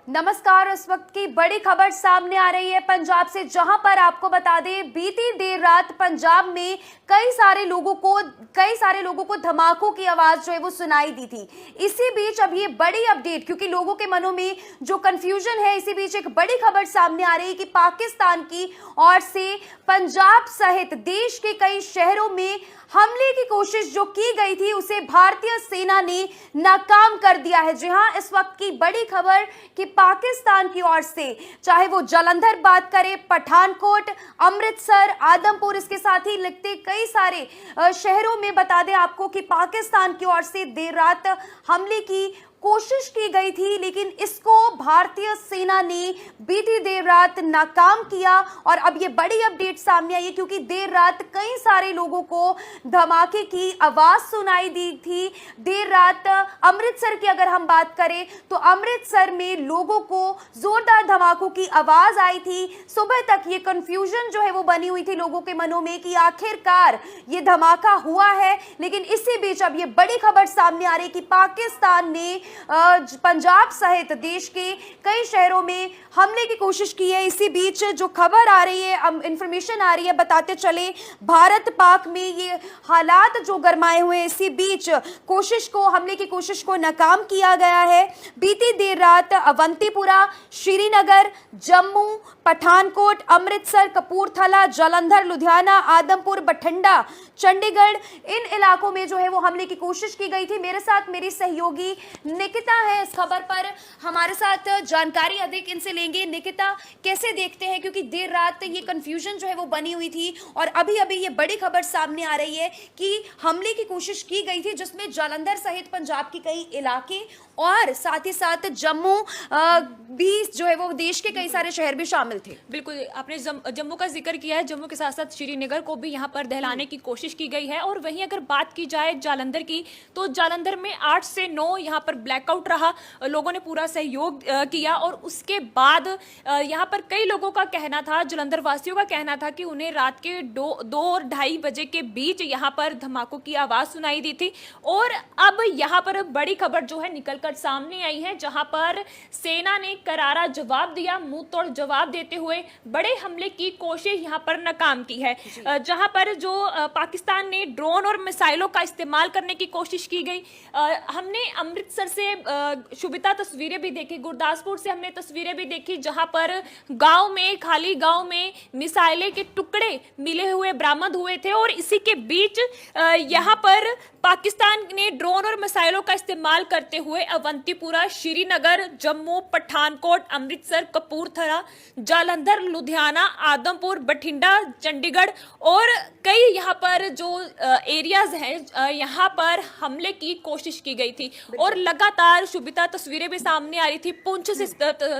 नमस्कार। इस वक्त की बड़ी खबर सामने आ रही है पंजाब से, जहां पर आपको बता दें बीती देर रात पंजाब में कई सारे लोगों को धमाकों की आवाज जो है वो सुनाई दी थी। इसी बीच अब ये बड़ी अपडेट, क्योंकि लोगों के मनों में जो कंफ्यूजन है, इसी बीच एक बड़ी खबर सामने आ रही है कि पाकिस्तान की ओर से पंजाब सहित देश के कई शहरों में हमले की कोशिश जो की गई थी उसे भारतीय सेना ने नाकाम कर दिया है। जी हां, इस वक्त की बड़ी खबर कि पाकिस्तान की ओर से, चाहे वो जालंधर बात करें, पठानकोट, अमृतसर, आदमपुर, इसके साथ ही लगते कई सारे शहरों में बता दें आपको कि पाकिस्तान की ओर से देर रात हमले की कोशिश की गई थी, लेकिन इसको भारतीय सेना ने बीती देर रात नाकाम किया। और अब ये बड़ी अपडेट सामने आई है, क्योंकि देर रात कई सारे लोगों को धमाके की आवाज सुनाई दी थी। देर रात अमृतसर की अगर हम बात करें तो अमृतसर में लोगों को जोरदार धमाकों की आवाज आई थी। सुबह तक ये कंफ्यूजन जो है वो बनी हुई थी लोगों के मनों में कि आखिरकार ये धमाका हुआ है, लेकिन इसी बीच अब ये बड़ी खबर सामने आ रही है कि पाकिस्तान ने पंजाब सहित देश के कई शहरों में हमले की कोशिश की है। इसी बीच जो खबर आ रही है, इंफॉर्मेशन आ रही है, बताते चले भारत पाक में ये हालात जो गरमाए हुए हैं, इसी बीच हमले की कोशिश को नाकाम किया गया है। बीती देर रात अवंतीपुरा, श्रीनगर, जम्मू, पठानकोट, अमृतसर, कपूरथला, जालंधर, लुधियाना, आदमपुर, बठिंडा, चंडीगढ़, इन इलाकों में जो है वो हमले की कोशिश की गई थी। मेरे साथ मेरी सहयोगी निकिता है, इस खबर पर हमारे साथ जानकारी अधिक इनसे लेंगे। निकिता, कैसे देखते हैं, क्योंकि देर रात ये कंफ्यूजन जो है वो बनी हुई थी और अभी अभी ये बड़ी खबर सामने आ रही है कि हमले की कोशिश की गई थी, जिसमें जालंधर सहित पंजाब के कई इलाके और साथ ही साथ जम्मू भी जो है वो देश के कई सारे शहर भी शामिल थे। बिल्कुल, आपने जम्मू का जिक्र किया है। जम्मू के साथ साथ श्रीनगर को भी यहाँ पर दहलाने की कोशिश की गई है। और वहीं अगर बात की जाए जालंधर की, तो जालंधर में 8 से 9 यहाँ पर ब्लैकआउट रहा। लोगों ने पूरा सहयोग किया और उसके बाद यहाँ पर कई लोगों का कहना था, जालंधर वासियों का कहना था कि उन्हें रात के 2 और 2:30 बजे के बीच यहाँ पर धमाकों की आवाज सुनाई दी थी। और अब यहाँ पर बड़ी खबर जो है निकल कर सामने आई है, जहां पर सेना ने करारा जवाब दिया, मुंह तोड़ जवाब देते हुए बड़े हमले की कोशिश यहां पर नाकाम की है। जहां पर जो पाकिस्तान ने ड्रोन और मिसाइलों का इस्तेमाल करने की कोशिश की गई। हमने अमृतसर से शुभिता तस्वीरें भी देखी, गुरदासपुर से हमने तस्वीरें भी देखी, जहां पर खाली गांव में मिसाइलें के टुकड़े मिले हुए बरामद हुए थे। और इसी के बीच यहां पर पाकिस्तान ने ड्रोन और मिसाइलों का इस्तेमाल करते हुए अवंतीपुरा, श्रीनगर, जम्मू, पठानकोट, अमृतसर, कपूरथला, जालंधर, लुधियाना, आदमपुर, बठिंडा, चंडीगढ़ और कई यहाँ पर जो एरियाज हैं, यहाँ पर हमले की कोशिश की गई थी। और लगातार शुभिता तस्वीरें भी सामने आ रही थी, पुंछ से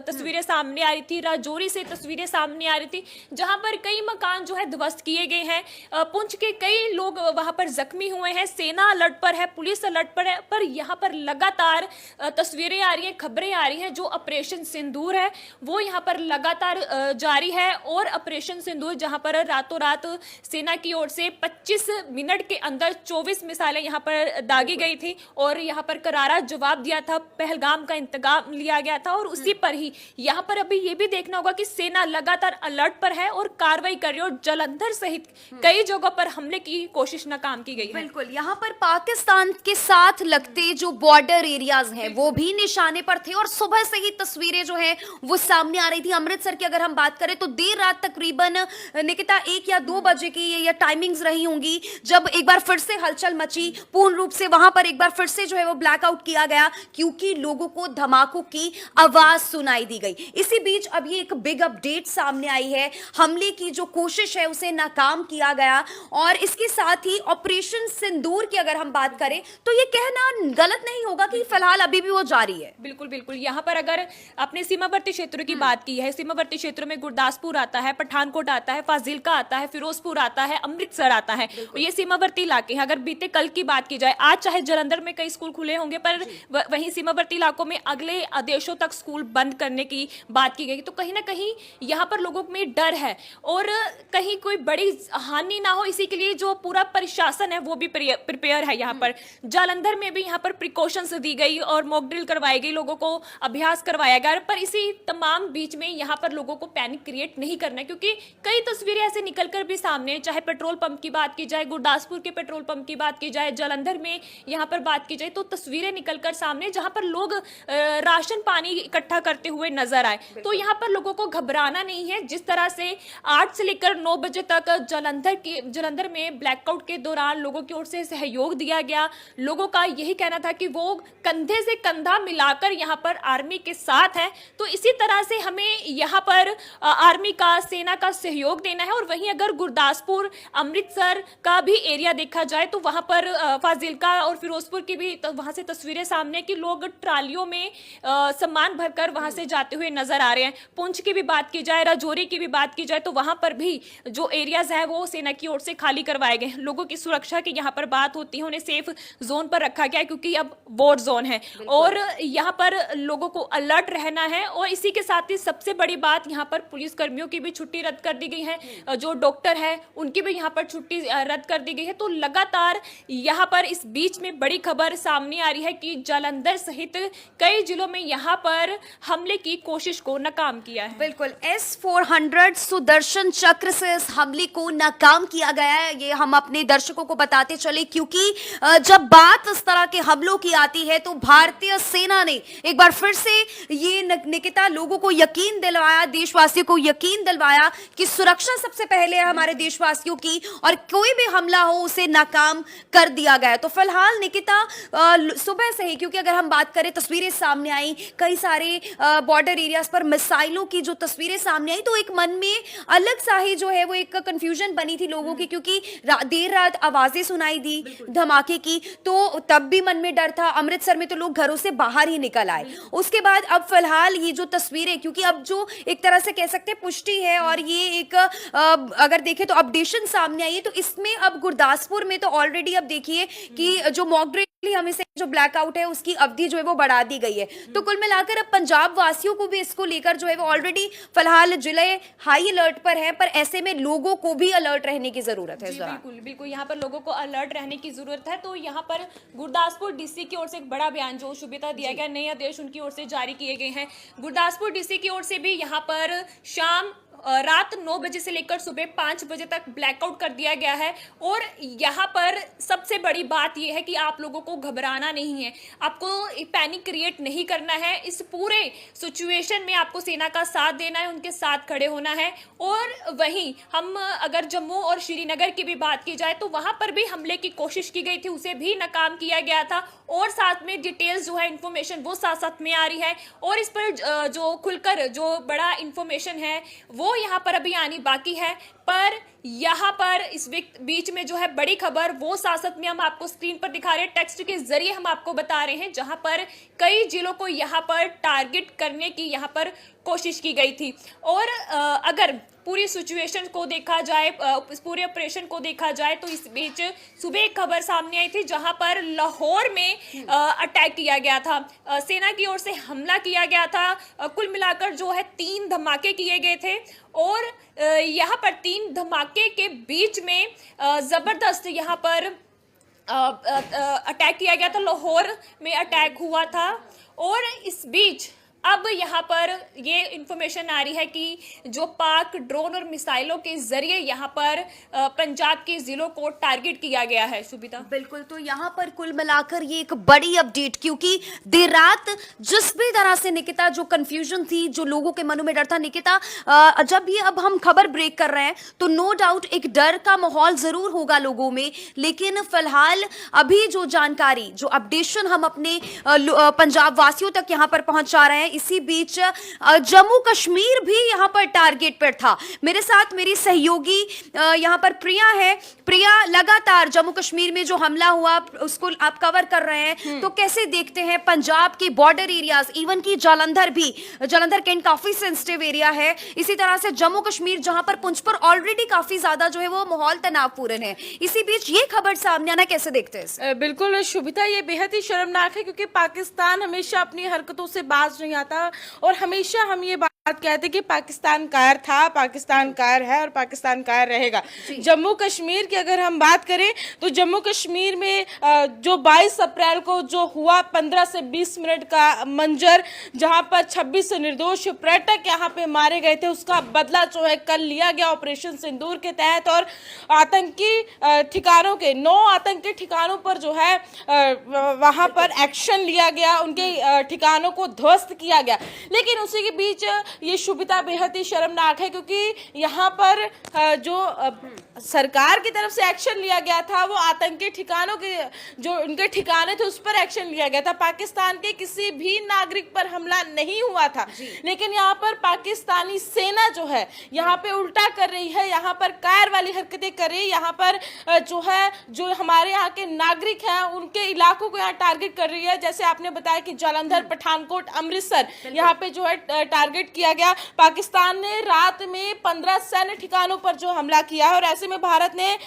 तस्वीरें सामने आ रही थी, राजौरी से तस्वीरें सामने आ रही थी, जहां पर कई मकान जो है ध्वस्त किए गए हैं। पुंछ के कई लोग वहां पर जख्मी हुए हैं। सेना अलर्ट पर है, पुलिस अलर्ट पर है, पर यहाँ पर लगातार तस्वीरें आ रही हैं, खबरें आ रही हैं। जो ऑपरेशन सिंदूर है वो यहाँ पर लगातार जारी है। और ऑपरेशन सिंदूर जहाँ पर रातों रात सेना की ओर से 25 मिनट के अंदर 24 मिसाइलें यहाँ पर दागी गई थी और यहाँ पर करारा जवाब दिया था, पहलगाम का इंतकाम लिया गया था। और उसी पर ही यहाँ पर अभी ये भी देखना होगा कि सेना लगातार अलर्ट पर है और कार्रवाई कर रही है और जालंधर सहित कई जगहों पर हमले की कोशिश नाकाम की गई है। बिल्कुल, यहाँ पर पाकिस्तान के साथ लगते जो बॉर्डर एरियाज हैं वो भी निशाने पर थे और सुबह से ही तस्वीरें जो है वो सामने आ रही थी। अमृतसर की अगर हम बात करें तो देर रात तकरीबन निकिता 1 या 2 बजे की ये टाइमिंग्स रही होंगी, जब एक बार फिर से हलचल मची, पूर्ण रूप से वहां पर एक बार फिर से जो है वो ब्लैकआउट किया गया, क्योंकि लोगों को धमाकों की आवाज सुनाई दी गई। इसी बीच अब ये एक बिग अपडेट सामने आई है, हमले की जो कोशिश है उसे नाकाम किया गया। और इसके साथ ही ऑपरेशन सिंदूर की अगर हम बात करें तो ये कहना गलत नहीं होगा कि फिलहाल अभी भी वो जारी है। बिल्कुल बिल्कुल, यहाँ पर अगर आपने सीमावर्ती क्षेत्रों की बात की है, सीमावर्ती क्षेत्रों में गुरदासपुर आता है, पठानकोट आता है, फाजिलका आता है, फिरोजपुर आता है, अमृतसर आता है। ये सीमावर्ती इलाके हैं। अगर बीते कल की बात की जाए, आज चाहे जालंधर में कई स्कूल खुले होंगे, पर वहीं सीमावर्ती इलाकों में अगले आदेशों तक स्कूल बंद करने की बात की गई। तो कहीं ना कहीं यहाँ पर लोगों में डर है और कहीं कोई बड़ी हानि ना हो, इसी के लिए जो पूरा प्रशासन है वो भी प्रिपेयर है। यहाँ पर जालंधर में भी यहाँ पर प्रिकॉशंस दी गई और मॉक ड्रिल करवाई गई, लोगों को अभ्यास करवाया गया। पर इसी तमाम बीच में यहाँ पर लोगों को पैनिक क्रिएट नहीं करना है, क्योंकि कई तस्वीरें ऐसे निकलकर भी सामने, चाहे पेट्रोल पंप की बात की जाए, गुरदासपुर के पेट्रोल पंप की बात की जाए, जालंधर में यहाँ पर बात की जाए, तो तस्वीरें निकलकर सामने जहाँ पर लोग राशन पानी इकट्ठा करते हुए नजर आए। तो यहाँ पर लोगों को घबराना नहीं है। जिस तरह से 8 से लेकर 9 बजे तक जालंधर में ब्लैकआउट के दौरान लोगों की ओर से सहयोग दिया गया, लोगों का यही कहना था कि वो कंधे से कंधा मिलाकर यहाँ पर आर्मी के साथ है। तो इसी तरह से हमें यहाँ पर आर्मी का, सेना का सहयोग देना है। और वहीं अगर गुरदासपुर, अमृतसर का भी एरिया देखा जाए तो वहां पर फाजिलका और फिरोजपुर की भी वहां से तस्वीरें सामने कि लोग ट्रालियों में सामान भरकर वहां से जाते हुए नजर आ रहे हैं। पुंछ की भी बात की जाए, राजौरी की भी बात की जाए तो वहां पर भी जो एरियाज है वो सेना की ओर से खाली करवाए गए। लोगों की सुरक्षा की यहाँ पर बात होती है, उन्हें सेफ जोन पर रखा गया क्योंकि अब वॉर जोन है और यहाँ पर लोगों को अलर्ट रहना है। और इसी के साथ ही सबसे बड़ी बात, यहाँ पर पुलिस कर्मियों की भी छुट्टी रद्द कर दी गई है, जो डॉक्टर है उनकी भी यहाँ पर छुट्टी रद्द कर दी गई है। तो लगातार यहाँ पर इस बीच में बड़ी खबर सामने आ रही है कि जालंधर सहित कई जिलों में यहाँ पर हमले की कोशिश को नाकाम किया है। बिल्कुल, S-400 सुदर्शन चक्र से इस हमले को नाकाम किया गया है, ये हम अपने दर्शकों को बताते चले, क्योंकि जब बात इस तरह के हमलों की आती है तो भारतीय सेना ने एक बार फिर से ये निकिता लोगों को यकीन दिलवाया, देशवासियों को यकीन दिलवाया कि सुरक्षा सबसे पहले है हमारे देशवासियों की और कोई भी हमला हो उसे नाकाम कर दिया गया। तो फिलहाल निकिता सुबह से ही, क्योंकि अगर हम बात करें तस्वीरें सामने आई, कई सारे बॉर्डर एरियाज पर मिसाइलों की जो तस्वीरें सामने आई, तो एक मन में अलग सा ही जो है वो एक कंफ्यूजन बनी थी लोगों की, क्योंकि देर रात आवाजें सुनाई दी धमाके की, तो तब भी मन में डर था। अमृतसर में तो लोग घरों से बाहर ही निकल आए। उसके बाद अब फिलहाल ये जो तस्वीरें, क्योंकि अब जो एक तरह से कह सकते हैं पुष्टि है और ये एक अगर देखें तो अपडेशन सामने आई है, तो इसमें अब गुरदासपुर में तो ऑलरेडी अब देखिए कि जो मॉक ड्रिल हमें से जो ब्लैकआउट है उसकी अवधि जो है वो बढ़ा दी गई है। तो कुल मिलाकर अब पंजाब वासियों को भी इसको लेकर जो है वो ऑलरेडी फिलहाल जिले हाई अलर्ट पर है, पर ऐसे में लोगों को भी अलर्ट रहने की जरूरत है। बिल्कुल बिल्कुल, यहाँ पर लोगों को अलर्ट रहने की जरूरत है। तो यहाँ पर गुरदासपुर डीसी की ओर से एक बड़ा बयान जो सुविधा दिया गया, नए आदेश उनकी ओर से जारी किए गए हैं। गुरदासपुर डीसी की ओर से भी यहाँ पर रात 9 बजे से लेकर सुबह 5 बजे तक ब्लैकआउट कर दिया गया है। और यहाँ पर सबसे बड़ी बात यह है कि आप लोगों को घबराना नहीं है, आपको पैनिक क्रिएट नहीं करना है। इस पूरे सिचुएशन में आपको सेना का साथ देना है, उनके साथ खड़े होना है। और वहीं हम अगर जम्मू और श्रीनगर की भी बात की जाए तो वहां पर भी हमले की कोशिश की गई थी, उसे भी नाकाम किया गया था। और साथ में डिटेल्स जो है, इंफॉर्मेशन वो साथ साथ में आ रही है और इस पर जो खुलकर जो बड़ा इंफॉर्मेशन है वो यहाँ पर अभी आनी बाकी है। पर यहाँ पर इस बीच में जो है बड़ी खबर वो साथ में हम आपको स्क्रीन पर दिखा रहे हैं, टेक्स्ट के जरिए हम आपको बता रहे हैं, जहां पर कई जिलों को यहाँ पर टारगेट करने की यहाँ पर कोशिश की गई थी। और अगर पूरी सिचुएशन को देखा जाए, इस पूरे ऑपरेशन को देखा जाए तो इस बीच सुबह एक खबर सामने आई थी जहां पर लाहौर में अटैक किया गया था, सेना की ओर से हमला किया गया था। कुल मिलाकर जो है 3 धमाके किए गए थे और यहाँ पर 3 धमाके के बीच में जबरदस्त यहाँ पर अटैक किया गया था, लाहौर में अटैक हुआ था। और इस बीच अब यहाँ पर ये इंफॉर्मेशन आ रही है कि जो पाक ड्रोन और मिसाइलों के जरिए यहाँ पर पंजाब के जिलों को टारगेट किया गया है। सुबिता, बिल्कुल, तो यहाँ पर कुल मिलाकर ये एक बड़ी अपडेट, क्योंकि देर रात जिस भी तरह से निकिता जो कंफ्यूजन थी, जो लोगों के मनों में डर था, निकिता जब ये अब हम खबर ब्रेक कर रहे हैं तो नो डाउट एक डर का माहौल जरूर होगा लोगों में, लेकिन फिलहाल अभी जो जानकारी, जो अपडेशन हम अपने पंजाब वासियों तक यहाँ पर पहुंचा रहे हैं, इसी बीच जम्मू कश्मीर भी यहाँ पर टारगेट पर था। मेरे साथ मेरी सहयोगी यहाँ पर प्रिया है। प्रिया, लगातार जम्मू कश्मीर में जो हमला हुआ उसको आप कवर कर रहे हैं, तो कैसे देखते हैं पंजाब के बॉर्डर एरियाज, इवन की जालंधर भी, जालंधर कैंट काफी सेंसिटिव एरिया है, इसी तरह से जम्मू कश्मीर जहां पर पुंछ पर ऑलरेडी काफी ज्यादा जो है वो माहौल तनावपूर्ण है, इसी बीच ये खबर सामने आना कैसे देखते हैं इसे? बिल्कुल शुभिता, ये बेहद ही शर्मनाक है क्योंकि पाकिस्तान हमेशा अपनी हरकतों से बाज नहीं आता और हमेशा हम ये बात कहते हैं कि पाकिस्तान कायर था, पाकिस्तान कायर है और पाकिस्तान कायर रहेगा। जम्मू कश्मीर की अगर हम बात करें तो जम्मू कश्मीर में जो 22 अप्रैल को जो हुआ 15 से 20 मिनट का मंजर, जहां पर 26 निर्दोष पर्यटक यहां पे मारे गए थे, उसका बदला जो है कल लिया गया ऑपरेशन सिंदूर के तहत। और आतंकी ठिकानों के 9 आतंकी ठिकानों पर जो है वहां पर एक्शन लिया गया, उनके ठिकानों को ध्वस्त किया गया। लेकिन उसी के बीच ये शुभिता बेहद ही शर्मनाक है क्योंकि यहाँ पर जो सरकार की तरफ से एक्शन लिया गया था वो आतंकी ठिकानों के जो उनके ठिकाने थे उस पर एक्शन लिया गया था, पाकिस्तान के किसी भी नागरिक पर हमला नहीं हुआ था। लेकिन यहाँ पर पाकिस्तानी सेना जो है यहाँ पे उल्टा कर रही है, यहाँ पर कायर वाली हरकतें कर रही है, यहाँ पर जो है जो हमारे यहाँ के नागरिक हैं उनके इलाकों को यहाँ टारगेट कर रही है। जैसे आपने बताया कि जालंधर, पठानकोट, अमृतसर यहाँ पे जो है टारगेट किया गया। पाकिस्तान ने रात में 15 सैन्य ठिकानों पर जो हमला किया है और ऐसे में भारत ने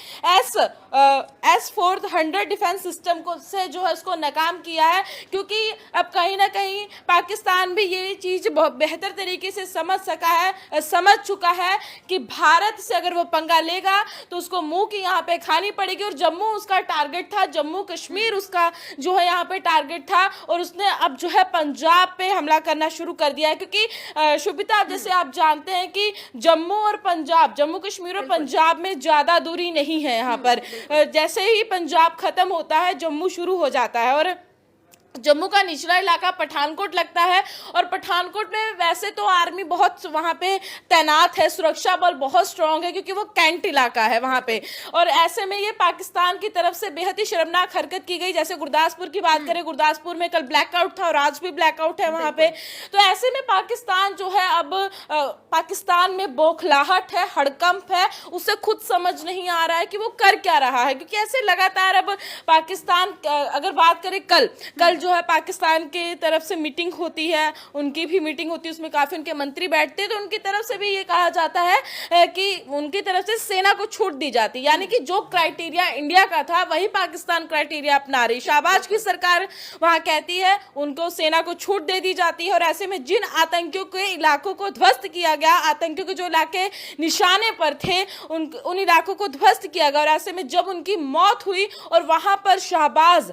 S-400 डिफेंस सिस्टम को से जो है उसको नाकाम किया है, क्योंकि अब कहीं ना कहीं पाकिस्तान भी ये चीज बहुत बेहतर तरीके से समझ चुका है कि भारत से अगर वो पंगा लेगा तो उसको मुंह की यहाँ पे खानी पड़ेगी। और जम्मू उसका टारगेट था, जम्मू कश्मीर उसका जो है यहाँ पे टारगेट था और उसने अब जो है पंजाब पे हमला करना शुरू कर दिया है। क्योंकि शुभिता, जैसे आप जानते हैं कि जम्मू और पंजाब, जम्मू कश्मीर और पंजाब में ज्यादा दूरी नहीं है। यहाँ पर जैसे ही पंजाब खत्म होता है जम्मू शुरू हो जाता है और जम्मू का निचला इलाका पठानकोट लगता है। और पठानकोट में वैसे तो आर्मी बहुत वहाँ पे तैनात है, सुरक्षा बल बहुत स्ट्रांग है क्योंकि वो कैंट इलाका है वहाँ पे। और ऐसे में ये पाकिस्तान की तरफ से बेहद ही शर्मनाक हरकत की गई। जैसे गुरदासपुर की बात करें, गुरदासपुर में कल ब्लैकआउट था और आज भी ब्लैकआउट है वहाँ पे। तो ऐसे में पाकिस्तान जो है अब पाकिस्तान में बौखलाहट है, हड़कंप है, उसे खुद समझ नहीं आ रहा है कि वो कर क्या रहा है। क्योंकि ऐसे लगातार अब पाकिस्तान, अगर बात करें कल जो है पाकिस्तान की तरफ से मीटिंग होती है, उनकी भी मीटिंग होती है, उसमें काफी उनके मंत्री बैठते हैं, तो उनकी तरफ से भी ये कहा जाता है कि उनकी तरफ से सेना को छूट दी जाती, यानी कि जो क्राइटेरिया इंडिया का था वही पाकिस्तान क्राइटेरिया अपना रही। शाहबाज की सरकार वहां कहती है उनको सेना को छूट दे दी जाती है। और ऐसे में जिन आतंकियों के इलाकों को ध्वस्त किया गया, आतंकियों के जो इलाके निशाने पर थे उन इलाकों को ध्वस्त किया गया। और ऐसे में जब उनकी मौत हुई और वहां पर शाहबाज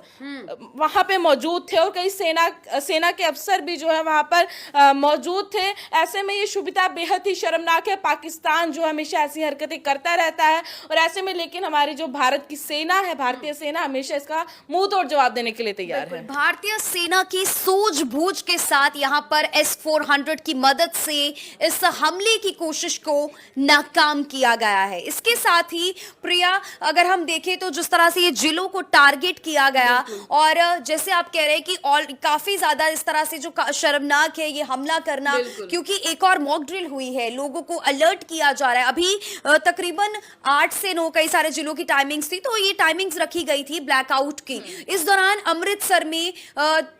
वहां पे मौजूद थे और कई सेना के अफसर भी जो है वहां पर मौजूद थे, ऐसे में ये शुभिता बेहद ही शर्मनाक है। पाकिस्तान जो हमेशा ऐसी हरकतें करता रहता है और ऐसे में लेकिन हमारी जो भारत की सेना है, भारतीय सेना हमेशा इसका मुंह तोड़ जवाब देने के लिए तैयार है। भारतीय सेना की सूझबूझ के साथ यहाँ पर S-400 की मदद से इस हमले की कोशिश को नाकाम किया गया है। इसके साथ ही प्रिया, अगर हम देखें तो जिस तरह से ये जिलों को टारगेट किया गया और जैसे आप कह रहे हैं कि काफी ज्यादा इस तरह से जो शर्मनाक है ये हमला करना, क्योंकि एक और मॉक ड्रिल हुई है, लोगों को अलर्ट किया जा रहा है। अभी तकरीबन 8 से 9 कई सारे जिलों की टाइमिंग्स थी, तो ये टाइमिंग्स रखी गई थी ब्लैकआउट की। इस दौरान अमृतसर में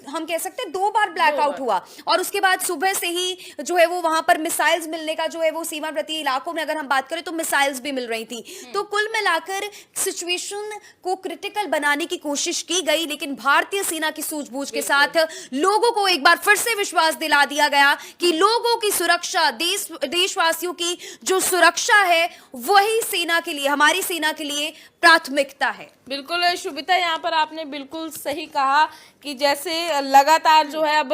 हम कह सकते हैं 2 बार ब्लैकआउट हुआ और उसके बाद सुबह से ही जो है वो वहां पर मिसाइल्स मिलने का जो है वो सीमावर्ती इलाकों में अगर हम बात करें तो मिसाइल्स भी मिल रही थी। तो कुल मिलाकर सिचुएशन को क्रिटिकल बनाने की कोशिश की गई, लेकिन भारतीय सेना की सूझबूझ के साथ लोगों को एक बार फिर से विश्वास दिला दिया गया कि लोगों की सुरक्षा, देशवासियों की जो सुरक्षा है वही सेना के लिए, हमारी सेना के लिए प्राथमिकता है। बिल्कुल शुभिता, यहाँ पर आपने बिल्कुल सही कहा कि जैसे लगातार जो है अब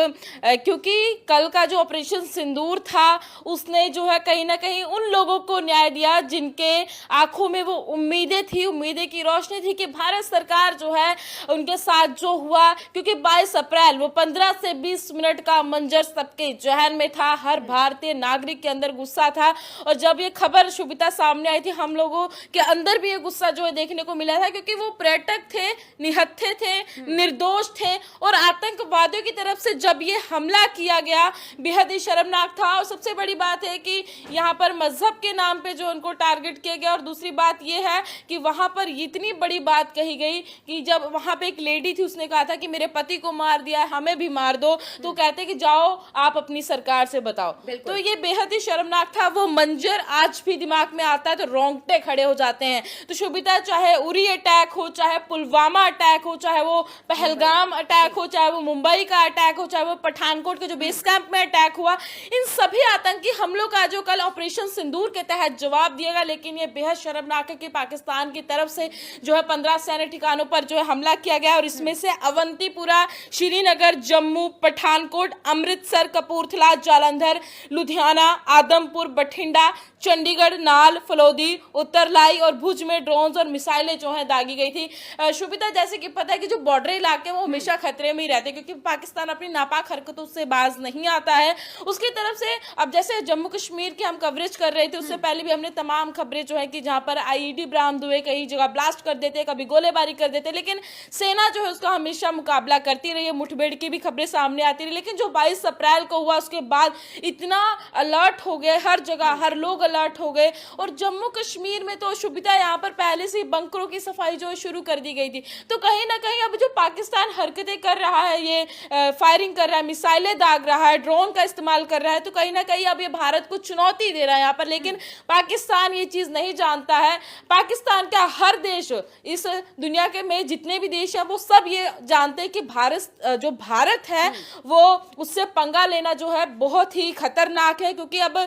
क्योंकि कल का जो ऑपरेशन सिंदूर था उसने जो है कहीं ना कहीं उन लोगों को न्याय दिया जिनके आंखों में वो उम्मीदें थी, उम्मीदें की रोशनी थी कि भारत सरकार जो है उनके साथ जो हुआ, क्योंकि 22 अप्रैल वो 15 से 20 मिनट का मंजर सबके जहन में था, हर भारतीय नागरिक के अंदर गुस्सा था। और जब ये खबर शुभिता सामने आई थी, हम लोगों के अंदर भी ये गुस्सा जो है देखने को मिला था, क्योंकि वो पर्यटक थे, निहत्थे थे, निर्दोष थे और आतंक आतंकवादियों की तरफ से जब ये हमला किया गया बेहद ही शर्मनाक था। और सबसे बड़ी बात है कि यहाँ पर मजहब के नाम पे जो उनको टारगेट किया गया। और दूसरी बात ये है कि वहां पर इतनी बड़ी बात कही गई कि जब वहां पे एक लेडी थी, उसने कहा था कि मेरे पति को मार दिया, हमें भी मार दो, तो कहते कि जाओ आप अपनी सरकार से बताओ। तो ये बेहद ही शर्मनाक था। वो मंजर आज भी दिमाग में आता है तो रोंगटे खड़े हो जाते हैं। तो शुभिता, चाहे उरी अटैक हो, चाहे पुलवामा अटैक हो, चाहे वो पहलगाम अटैक हो, चाहे वो मुंबई का अटैक हो, चाहे वो पठानकोट के जो बेस कैंप में अटैक हुआ, इन सभी आतंकी हमलों का जो कल ऑपरेशन सिंदूर के तहत जवाब दिएगा। लेकिन ये बेहद शर्मनाक है कि पाकिस्तान की तरफ से जो है 15 सैन्य ठिकानों पर जो है हमला किया गया। और इसमें से अवंतीपुरा, श्रीनगर, जम्मू, पठानकोट, अमृतसर, कपूरथला, जालंधर, लुधियाना, आदमपुर, बठिंडा, चंडीगढ़, नाल, फलोदी, उत्तरलाई और भुज में ड्रोन्स और मिसाइलें जो है दागी गई थी। शुभिता, जैसे कि पता है कि जो बॉर्डर इलाके हैं वो हमेशा खतरे में ही रहते हैं, क्योंकि पाकिस्तान अपनी नापाक हरकतों से बाज नहीं आता है। उसकी तरफ से अब जैसे जम्मू कश्मीर की हम कवरेज कर रहे थे, उससे पहले भी हमने तमाम खबरें जो है कि जहां पर आईईडी बरामद हुए, कई जगह ब्लास्ट कर देते, कभी गोलीबारी कर देते, लेकिन सेना जो है उसका हमेशा मुकाबला करती रही है। मुठभेड़ की भी खबरें सामने आती रही। लेकिन जो 22 अप्रैल को हुआ उसके बाद इतना अलर्ट हो गए, हर जगह हर लोग अलर्ट हो गए। और जम्मू कश्मीर में तो शुभिता यहाँ पर पहले से ही बंकरों की सफाई जो शुरू कर दी गई थी। तो कहीं ना कहीं अब जो पाकिस्तान हरकतें कर रहा है, ये फायरिंग कर रहा है, मिसाइलें दाग रहा है, ड्रोन का इस्तेमाल कर रहा है, तो कहीं ना कहीं अब ये भारत को चुनौती दे रहा है यहाँ पर। लेकिन पाकिस्तान ये चीज नहीं जानता है। पाकिस्तान का हर देश, इस दुनिया के में जितने भी देश हैं, वो सब ये जानते हैं कि भारत है वो उससे पंगा लेना जो है बहुत ही खतरनाक है। क्योंकि अब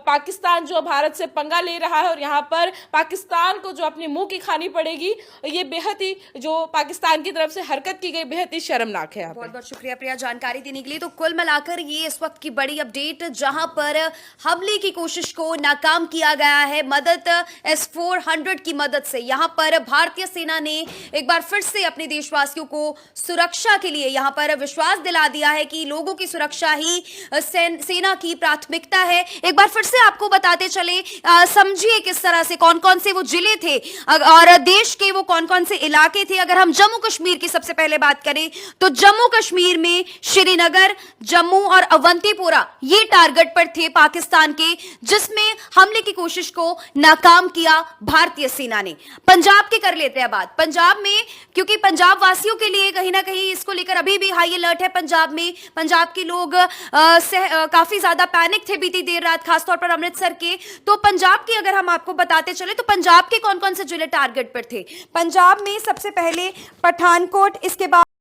पाकिस्तान जो भारत से पंगा ले रहा है और यहाँ पर पाकिस्तान को जो अपनी मुंह की खानी पड़ेगी, ये बेहद ही जो पाकिस्तान की तरफ से हरकत की गई बेहद ही शर्मनाक है। बहुत बहुत शुक्रिया प्रिया जानकारी देने के लिए। तो कुल मिलाकर ये इस वक्त की बड़ी अपडेट, जहां पर हमले की कोशिश को नाकाम किया गया है मदद S-400 की मदद से। यहां पर भारतीय सेना ने एक बार फिर से अपने देशवासियों को सुरक्षा के लिए यहां पर विश्वास दिला दिया है कि लोगों की सुरक्षा ही सेना की प्राथमिकता है। एक बार फिर से आपको बताते चले, समझिए किस तरह से कौन कौन से वो जिले थे और देश के वो कौन कौन से इलाके थे। अगर हम जम्मू कश्मीर की सबसे पहले बात करें तो जम्मू कश्मीर में श्रीनगर, जम्मू और अवंतीपुरा ये टारगेट पर थे पाकिस्तान के, जिसमें हमले की कोशिश को नाकाम किया भारतीय सेना ने। पंजाब की कर लेते हैं बात। पंजाब में, क्योंकि पंजाब वासियों के लिए कहीं ना कहीं इसको लेकर अभी भी हाई अलर्ट है पंजाब में। पंजाब के लोग काफी ज्यादा पैनिक थे बीती देर रात, खासतौर पर अमृतसर के। तो पंजाब की अगर हम आपको बताते चले तो पंजाब के कौन कौन से जिले टारगेट पर थे। पंजाब में सबसे पहले पठानकोट, इसके बाद